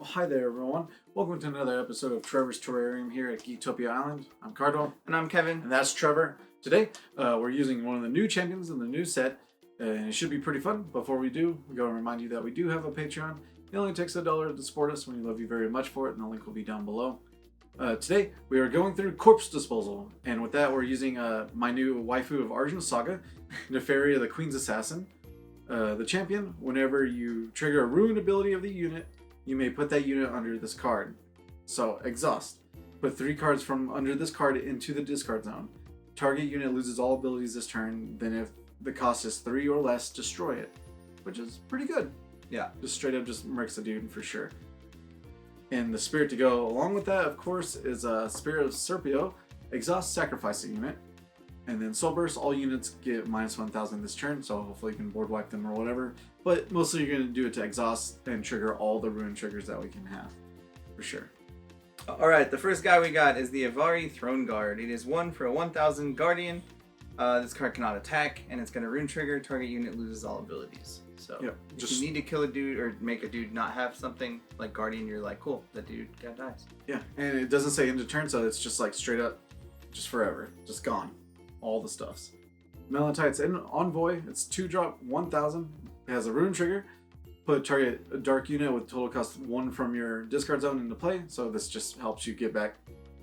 hi there everyone. Welcome to another episode of Trevor's Terrarium here at Geektopia Island. I'm Cardinal. And I'm Kevin. And that's Trevor. Today, we're using one of the new champions in the new set, and it should be pretty fun. Before we do, we gotta remind you that we do have a Patreon. It only takes $1 to support us. We love you very much for it, and the link will be down below. Today, we are going through Corpse Disposal, and with that, we're using my new waifu of Argent Saga, Neferia, the Queen's Assassin. The champion, whenever you trigger a ruined ability of the unit, you may put that unit under this card. So, exhaust. Put 3 cards from under this card into the discard zone. Target unit loses all abilities this turn, then if the cost is 3 or less, destroy it. Which is pretty good. Yeah. Just straight up just murks the dude for sure. And the spirit to go along with that, of course, is Spirit of Serpio. Exhaust, sacrifice a unit. And then Soul Burst, all units get minus 1,000 this turn, so hopefully you can board wipe them or whatever. But mostly you're going to do it to exhaust and trigger all the ruin triggers that we can have, for sure. Alright, the first guy we got is the Evaerie Throneguard. It is 1 for a 1,000 Guardian. This card cannot attack, and it's going to rune trigger. Target unit loses all abilities. So yep, if you need to kill a dude or make a dude not have something like Guardian, you're like, cool, that dude dies. Yeah, and it doesn't say end of turn, so it's just like straight up, just forever, just gone. All the stuffs. Melanite's in Envoy. It's 2-drop 1,000. It has a rune trigger. Put target a dark unit with total cost 1 from your discard zone into play. So this just helps you get back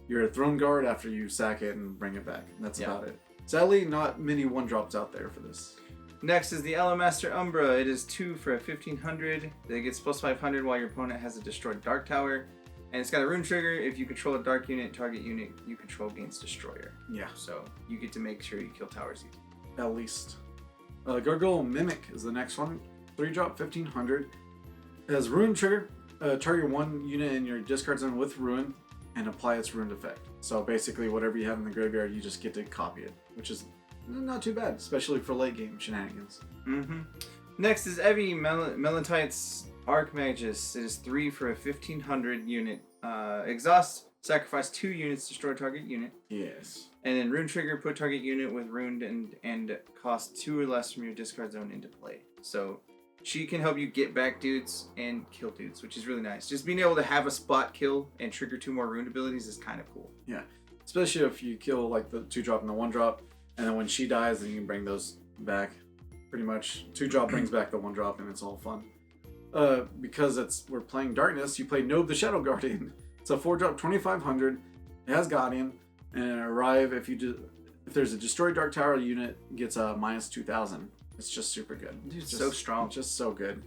your Throne Guard after you sack it and bring it back. And that's about it. Sadly, not many 1-drops out there for this. Next is the Elemaster Umbra. It is 2 for a 1,500. It gets plus 500 while your opponent has a destroyed Dark Tower. And it's got a rune trigger. If you control a dark unit, target unit you control gains destroyer. Yeah. So you get to make sure you kill towers easy. At least. Gurgle Mimic is the next one. 3-drop 1,500. It has rune trigger. Target 1 unit in your discard zone with ruin and apply its ruined effect. So basically whatever you have in the graveyard, you just get to copy it, which is not too bad, especially for late game shenanigans. Mm-hmm. Next is Evie Melonite's Archmagus. It is 3 for a 1,500 unit. Exhaust, sacrifice 2 units, destroy target unit. Yes. And then rune trigger, put target unit with ruined and cost 2 or less from your discard zone into play. So she can help you get back dudes and kill dudes, which is really nice. Just being able to have a spot kill and trigger 2 more ruined abilities is kind of cool. Yeah, especially if you kill like the 2-drop and the 1-drop, and then when she dies, then you can bring those back. Pretty much 2-drop brings back the 1-drop, and it's all fun. Because we're playing Darkness, you play Nobe the Shadow Guardian. It's a 4-drop 2,500. It has Guardian, and arrive if there's a destroyed Dark Tower unit gets a minus 2,000. It's just super good. Dude, so strong. Just so good.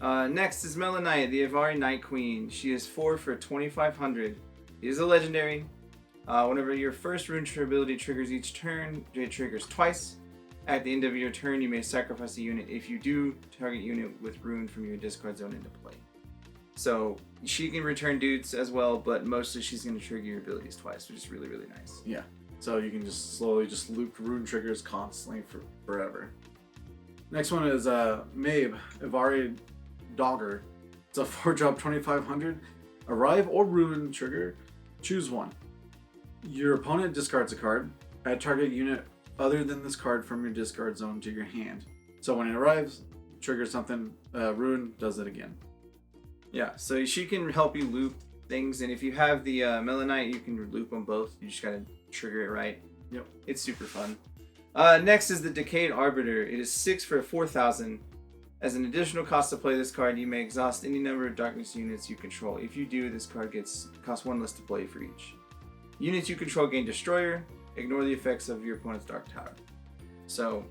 Next is Melanite, the Avari Night Queen. She is 4 for 2,500. It is a legendary. Whenever your first rune ability triggers each turn, it triggers twice. At the end of your turn, you may sacrifice a unit. If you do, target unit with rune from your discard zone into play. So she can return dudes as well, but mostly she's going to trigger your abilities twice, which is really, really nice. Yeah. So you can just slowly just loop rune triggers constantly for forever. Next one is Mabe, Evaerie Dowager. It's a 4-drop 2,500. Arrive or rune trigger. Choose one. Your opponent discards a card. Add target unit other than this card from your discard zone to your hand. So when it arrives, triggers something, ruin does it again. Yeah, so she can help you loop things, and if you have the Melanite, you can loop them both. You just gotta trigger it right. Yep. It's super fun. Next is the Decayed Arbiter. It is 6 for 4,000. As an additional cost to play this card, you may exhaust any number of darkness units you control. If you do, this card costs 1 less to play for each. Units you control gain destroyer. Ignore the effects of your opponent's Dark Tower. So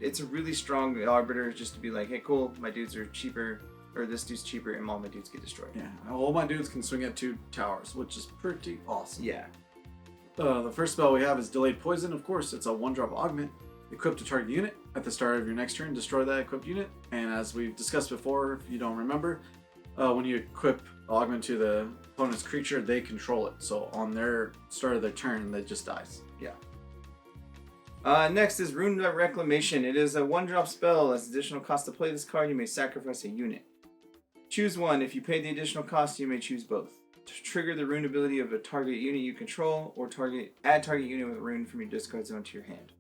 it's a really strong Arbiter just to be like, hey, cool, my dudes are cheaper, or this dude's cheaper, and all my dudes get destroyed. Yeah, all my dudes can swing at 2 towers, which is pretty awesome. Yeah. The first spell we have is Delayed Poison, of course. It's a 1-drop augment. Equip to target unit. At the start of your next turn, destroy that equipped unit. And as we've discussed before, if you don't remember, when you equip augment to the opponent's creature, they control it. So on their start of their turn, that just dies. Yeah. Next is Ruined Reclamation. It is a 1-drop spell. As additional cost to play this card, you may sacrifice a unit. Choose one. If you pay the additional cost, you may choose both. To trigger the rune ability of a target unit you control, or add target unit with rune from your discard zone to your hand.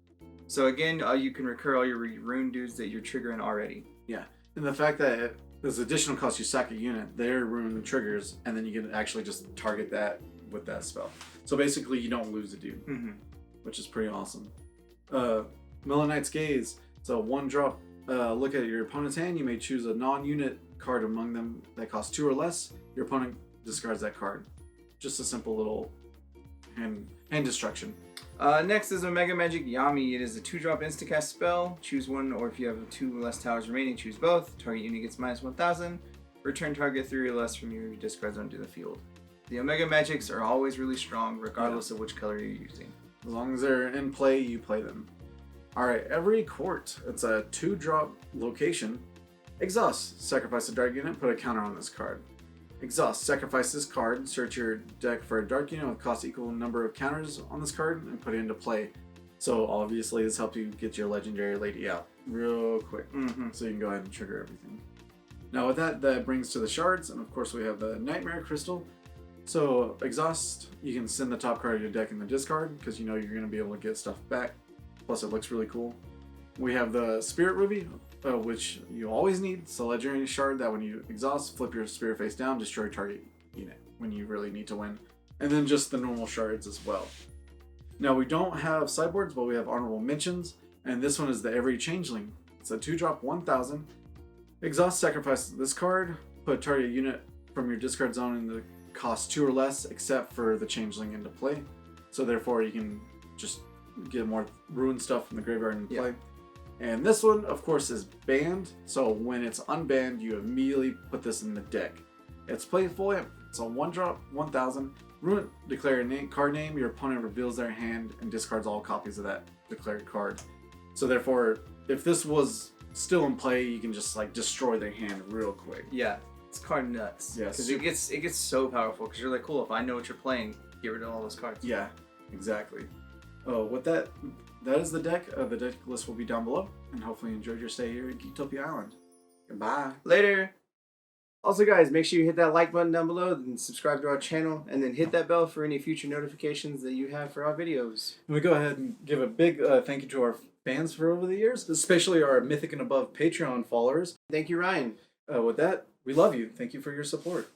So again, you can recur all your rune dudes that you're triggering already. Yeah, and the fact that this additional cost you sack a unit, their ruin triggers, and then you can actually just target that with that spell. So basically, you don't lose a dude, which is pretty awesome. Melanite's Gaze. So 1-drop. Look at your opponent's hand. You may choose a non-unit card among them that costs 2 or less. Your opponent discards that card. Just a simple little hand destruction. Next is Omega Magic Yami. It is a 2-drop instacast spell. Choose one, or if you have 2 or less towers remaining, choose both. Target unit gets -1000. Return target 3 or less from your discard zone to the field. The Omega Magics are always really strong, regardless of which color you're using. As long as they're in play, you play them. Alright, Evaerie Court. It's a 2-drop location. Exhaust. Sacrifice a dark unit, put a counter on this card. Exhaust. Sacrifice this card, search your deck for a dark unit with cost equal number of counters on this card, and put it into play. So obviously this helps you get your legendary lady out real quick. So you can go ahead and trigger everything. Now with that brings to the shards, and of course we have the Nightmare Crystal. So exhaust, you can send the top card of your deck in the discard, because you know you're going to be able to get stuff back. Plus it looks really cool. We have the Spirit Ruby, which you always need. It's a legendary shard that when you exhaust, flip your spirit face down, destroy target unit when you really need to win. And then just the normal shards as well. Now we don't have sideboards, but we have honorable mentions. And this one is the Evaerie Changeling. It's a 2-drop 1000. Exhaust, sacrifice this card, put target unit from your discard zone in the cost 2 or less, except for the Changeling into play. So therefore you can just get more ruined stuff from the graveyard and play. And this one, of course, is banned. So when it's unbanned, you immediately put this in the deck. It's playful. It's a 1-drop 1000. Ruin, declare a card name. Your opponent reveals their hand and discards all copies of that declared card. So therefore, if this was still in play, you can just like destroy their hand real quick. Yeah, it's card nuts. Yeah, because it gets so powerful. Because you're like, cool, if I know what you're playing, get rid of all those cards. Yeah, exactly. Oh, with that is the deck. The deck list will be down below. And hopefully you enjoyed your stay here at Geektopia Island. Goodbye. Later. Also, guys, make sure you hit that like button down below and subscribe to our channel. And then hit that bell for any future notifications that you have for our videos. And we go ahead and give a big thank you to our fans for over the years, especially our Mythic and Above Patreon followers. Thank you, Ryan. With that, we love you. Thank you for your support.